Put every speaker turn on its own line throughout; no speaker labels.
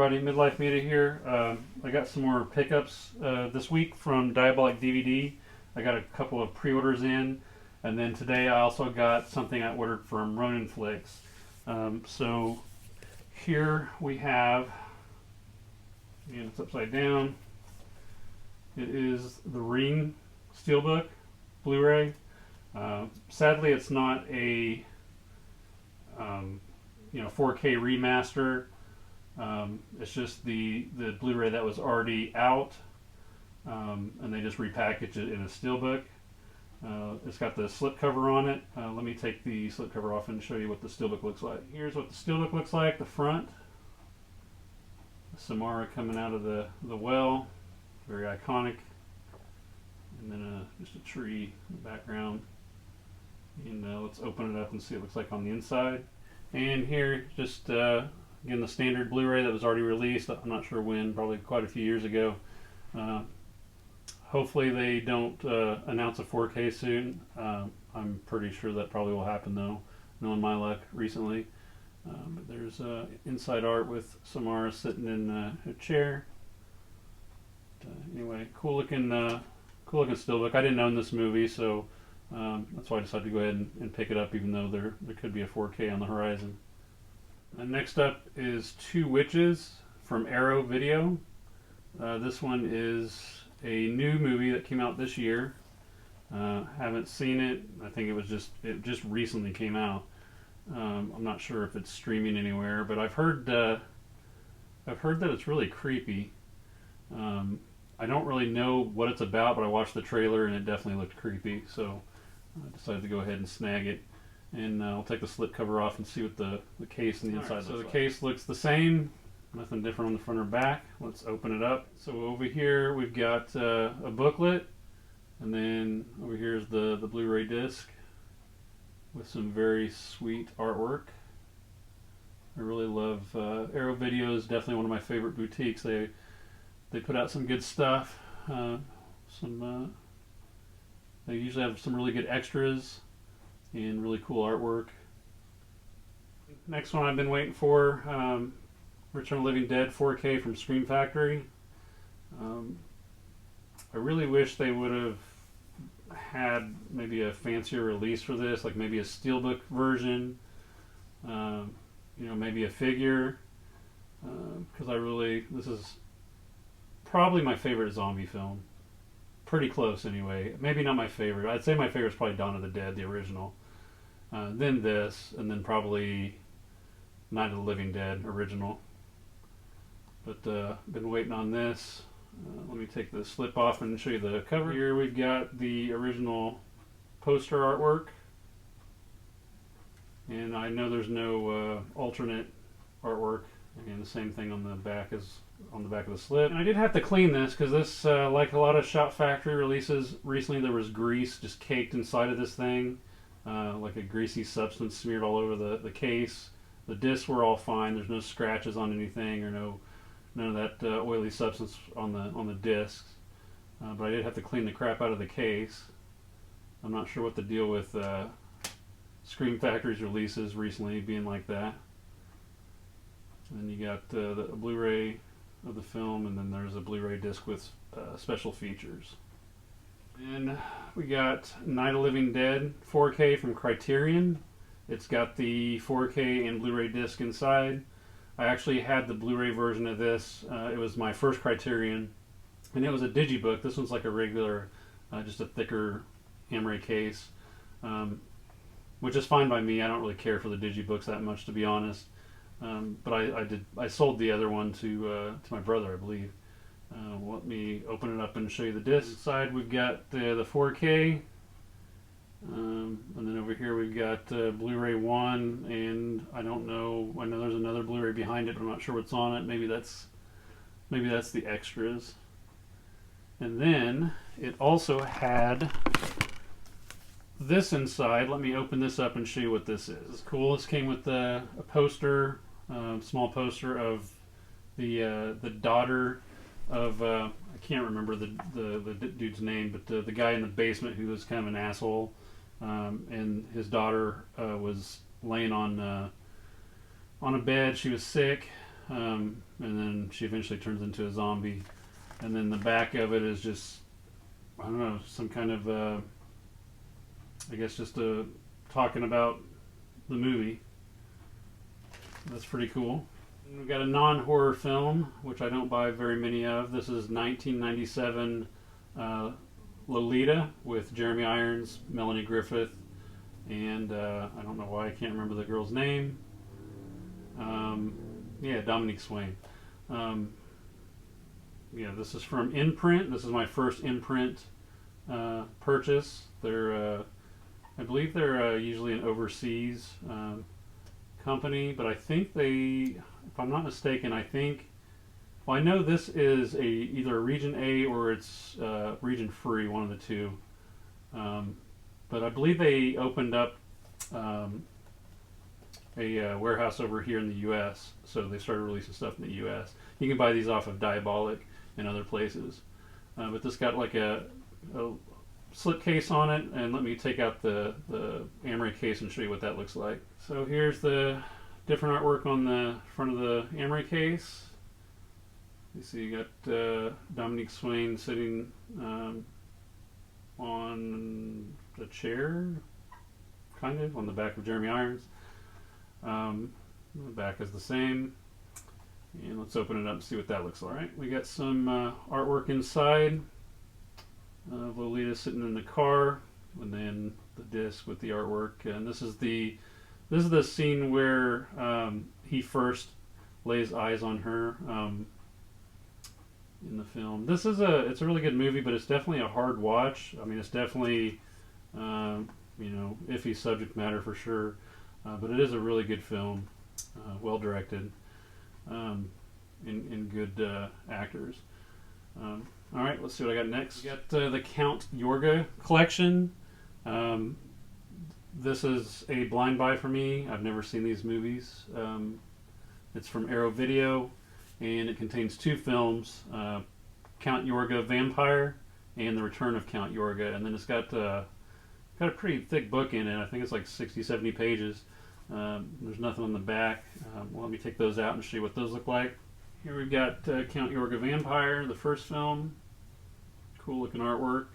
everybody, Midlife Media here. I got some more pickups this week from DiabolikDVD. I got a couple of pre-orders in, and then today I also got something I ordered from Roninflix. So here we have, again, it's upside down. It is the Ring Steelbook Blu-ray. Sadly, it's not a 4K remaster. It's just the Blu-ray that was already out, and they just repackaged it in a steelbook. It's got the slipcover on it. Let me take the slipcover off and show you what the steelbook looks like. Here's what the steelbook looks like. The front, Samara coming out of the well, very iconic, and then just a tree in the background. And let's open it up and see what it looks like on the inside. And here, just again, the standard Blu-ray that was already released. I'm not sure when, probably quite a few years ago. Hopefully they don't announce a 4K soon. I'm pretty sure that probably will happen though, knowing my luck recently. But there's inside art with Samara sitting in a chair. Anyway, cool looking steelbook. I didn't own this movie, so that's why I decided to go ahead and pick it up, even though there could be a 4K on the horizon. And next up is Two Witches from Arrow Video. This one is a new movie that came out this year. Haven't seen it. I think it just recently came out. I'm not sure if it's streaming anywhere, but I've heard that it's really creepy. I don't really know what it's about, but I watched the trailer and it definitely looked creepy, so I decided to go ahead and snag it. And I'll take the slipcover off and see what the case and the inside looks like. So the case looks the same, nothing different on the front or back. Let's open it up. So over here we've got a booklet, and then over here is the Blu-ray disc with some very sweet artwork. I really love Arrow Video is definitely one of my favorite boutiques. They put out some good stuff. They usually have some really good extras and really cool artwork. Next one I've been waiting for, Return of the Living Dead 4K from Scream Factory. I really wish they would have had maybe a fancier release for this, like maybe a steelbook version, maybe a figure, because this is probably my favorite zombie film. Pretty close anyway. Maybe not my favorite. I'd say my favorite is probably Dawn of the Dead, the original. Then this, and then probably Night of the Living Dead, original. But been waiting on this. Let me take the slip off and show you the cover. Here we've got the original poster artwork. And I know there's no alternate artwork. Again, the same thing on the back as on the back of the slip. And I did have to clean this because this, like a lot of Shop Factory releases recently, there was grease just caked inside of this thing, like a greasy substance smeared all over the case. The discs were all fine. There's no scratches on anything or none of that oily substance on the discs. But I did have to clean the crap out of the case. I'm not sure what the deal with Scream Factory's releases recently being like that. And then you got the Blu-ray of the film, and then there's a Blu-ray disc with special features. And we got Night of the Living Dead 4K from Criterion. It's got the 4K and Blu-ray disc inside. I actually had the Blu-ray version of this. It was my first Criterion, and it was a digibook. This one's like a regular, just a thicker Hamray case, which is fine by me. I don't really care for the digibooks that much, to be honest. But I sold the other one to my brother, I believe. Let me open it up and show you the disc. Inside we've got the 4K, and then over here we've got Blu-ray 1, and I know there's another Blu-ray behind it. I'm not sure what's on it. Maybe that's the extras. And then it also had this inside. Let me open this up and show you what this is. It's cool. This came with a poster, small poster of the daughter of I can't remember the dude's name, but the guy in the basement who was kind of an asshole, and his daughter was laying on a bed. She was sick. and then she eventually turns into a zombie. And then the back of it is just, I don't know, some kind of, I guess just talking about the movie. That's pretty cool. And we've got a non-horror film, which I don't buy very many of. This is 1997 Lolita with Jeremy Irons, Melanie Griffith, and I don't know why I can't remember the girl's name. Yeah, Dominique Swain. Yeah, this is from Imprint. This is my first Imprint purchase. They're, I believe they're usually an overseas company, but I think they, if I'm not mistaken, I think, well, I know this is either a region A or it's region free, one of the two. But I believe they opened up a warehouse over here in the U.S., so they started releasing stuff in the U.S. You can buy these off of Diabolik and other places. But this got like a slip case on it, and let me take out the Amray case and show you what that looks like. So here's the different artwork on the front of the Amray case. You see you got Dominique Swain sitting on the chair, kind of, on the back of Jeremy Irons. The back is the same. And let's open it up and see what that looks like. All right, we got some artwork inside. Lolita sitting in the car, and then the disc with the artwork. And this is the scene where he first lays eyes on her in the film. It's a really good movie, but it's definitely a hard watch. I mean, it's definitely you know, iffy subject matter for sure, but it is a really good film, well directed, and good actors. All right, let's see what I got next. We got the Count Yorga collection. This is a blind buy for me. I've never seen these movies. It's from Arrow Video, and it contains two films, Count Yorga Vampire and The Return of Count Yorga. And then it's got a pretty thick book in it. I think it's like 60, 70 pages. There's nothing on the back. Well, let me take those out and show you what those look like. Here we've got Count Yorga Vampire, the first film. Cool looking artwork.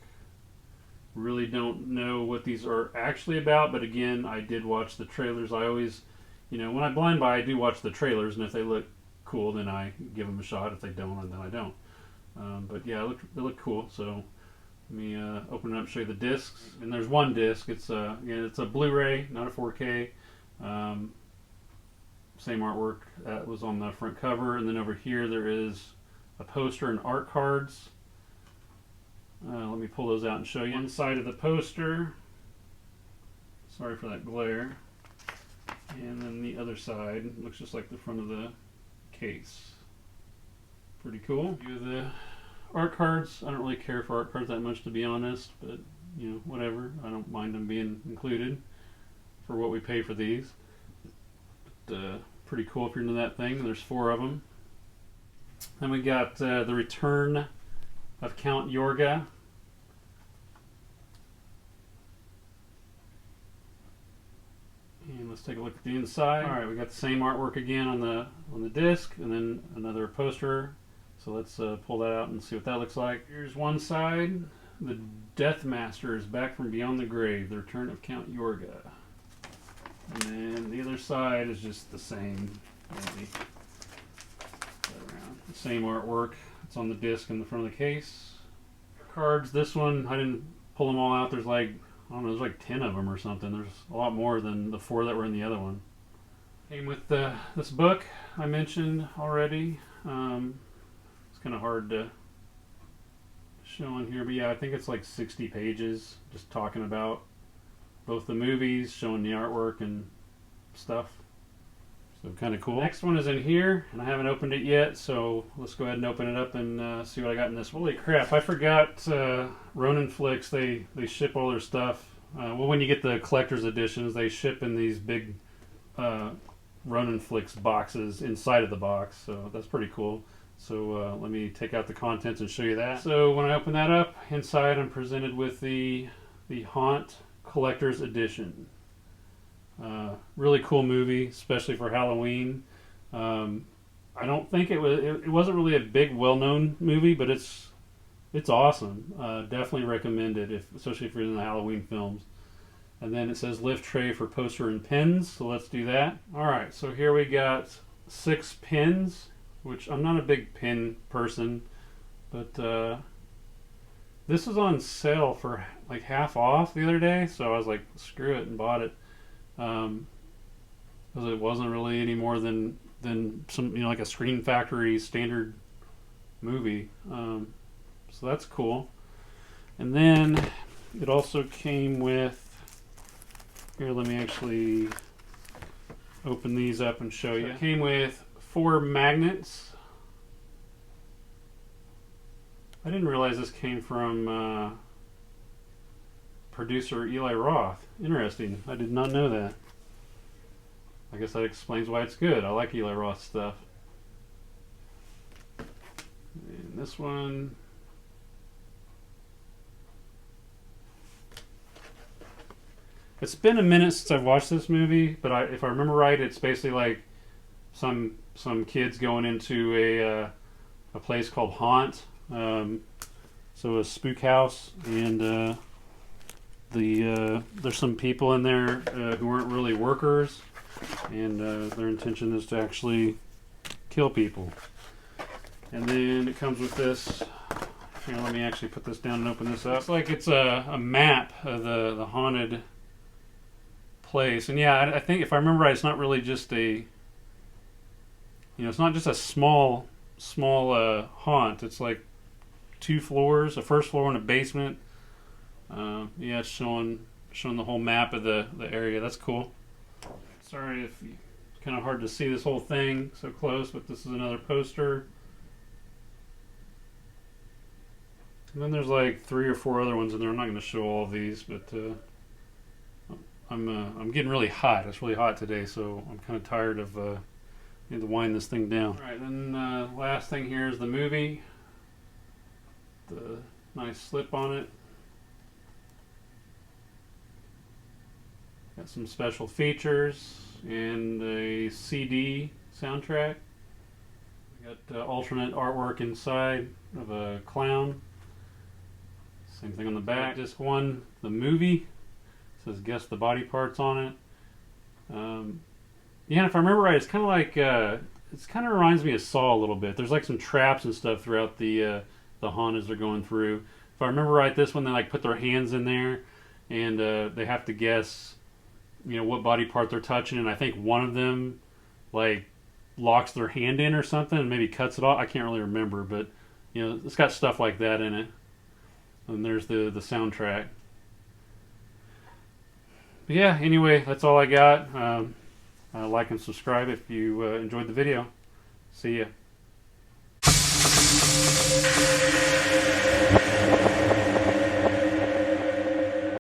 Really don't know what these are actually about, but again, I did watch the trailers. I always, you know, when I blind buy, I do watch the trailers, and if they look cool, then I give them a shot. If they don't, then I don't. But yeah, they look cool. So let me open it up and show you the discs. And there's one disc. It's it's a Blu-ray, not a 4K. Same artwork that was on the front cover, and then over here there is a poster and art cards. Let me pull those out and show you. Inside of the poster, sorry for that glare, and then the other side looks just like the front of the case. Pretty cool. The art cards, I don't really care for art cards that much, to be honest, but you know, whatever. I don't mind them being included for what we pay for these. But, pretty cool if you're into that thing. There's 4 of them. Then we got The Return of Count Yorga. And let's take a look at the inside. All right, we got the same artwork again on the disc, and then another poster. So let's pull that out and see what that looks like. Here's one side. The Death Master is back from beyond the grave. The Return of Count Yorga. And then the other side is just the same. Maybe. The same artwork. It's on the disc in the front of the case. Cards. This one, I didn't pull them all out. There's like, I don't know, there's like 10 of them or something. There's a lot more than the 4 that were in the other one. Came with this book I mentioned already. It's kind of hard to show on here, but yeah, I think it's like 60 pages just talking about both the movies, showing the artwork and stuff. So kind of cool. Next one is in here, and I haven't opened it yet, so let's go ahead and open it up and see what I got in this. Holy crap, I forgot Roninflix, they ship all their stuff. Well, when you get the collector's editions, they ship in these big Roninflix boxes inside of the box, so that's pretty cool. So let me take out the contents and show you that. So when I open that up, inside I'm presented with the Haunt Collector's Edition. Really cool movie, especially for Halloween. I don't think it was. It wasn't really a big, well-known movie, but it's awesome. Definitely recommend it, especially if you're in the Halloween films. And then it says lift tray for poster and pins, so let's do that. All right, so here we got 6 pins, which I'm not a big pin person, but this was on sale for like half off the other day, so I was like, screw it, and bought it. Because it wasn't really any more than some, like a Screen Factory standard movie. So that's cool. And then it also came with, here, let me actually open these up and show you. It came with 4 magnets. I didn't realize this came from producer Eli Roth. Interesting. I did not know that. I guess that explains why it's good. I like Eli Roth stuff. And this one. It's been a minute since I've watched this movie, but if I remember right, it's basically like some kids going into a place called Haunt. So a spook house, and there's some people in there who aren't really workers, and their intention is to actually kill people. And then it comes with this. Here, let me actually put this down and open this up. It's like it's a map of the haunted place. And yeah, I think if I remember right, it's not really just it's not just a small haunt. It's like 2 floors, a first floor and a basement. Yeah, it's showing the whole map of the area. That's cool. Sorry if it's kind of hard to see this whole thing so close, but this is another poster. And then there's like 3 or 4 other ones in there. I'm not going to show all of these, but I'm getting really hot. It's really hot today, so I'm kind of tired of need to wind this thing down. All right, then last thing here is the movie. The nice slip on it. Got some special features and a CD soundtrack. We got alternate artwork inside of a clown. Same thing on the back. Disc 1, the movie. It says guess the body parts on it. Yeah, if I remember right, it's kind of like it kind of reminds me of Saw a little bit. There's like some traps and stuff throughout the haunt as they're going through. If I remember right, this one they like put their hands in there, and they have to guess, what body part they're touching. And I think one of them like locks their hand in or something, and maybe cuts it off. I can't really remember, but it's got stuff like that in it. And there's the soundtrack. But yeah, anyway, that's all I got. Like and subscribe if you enjoyed the video. See ya.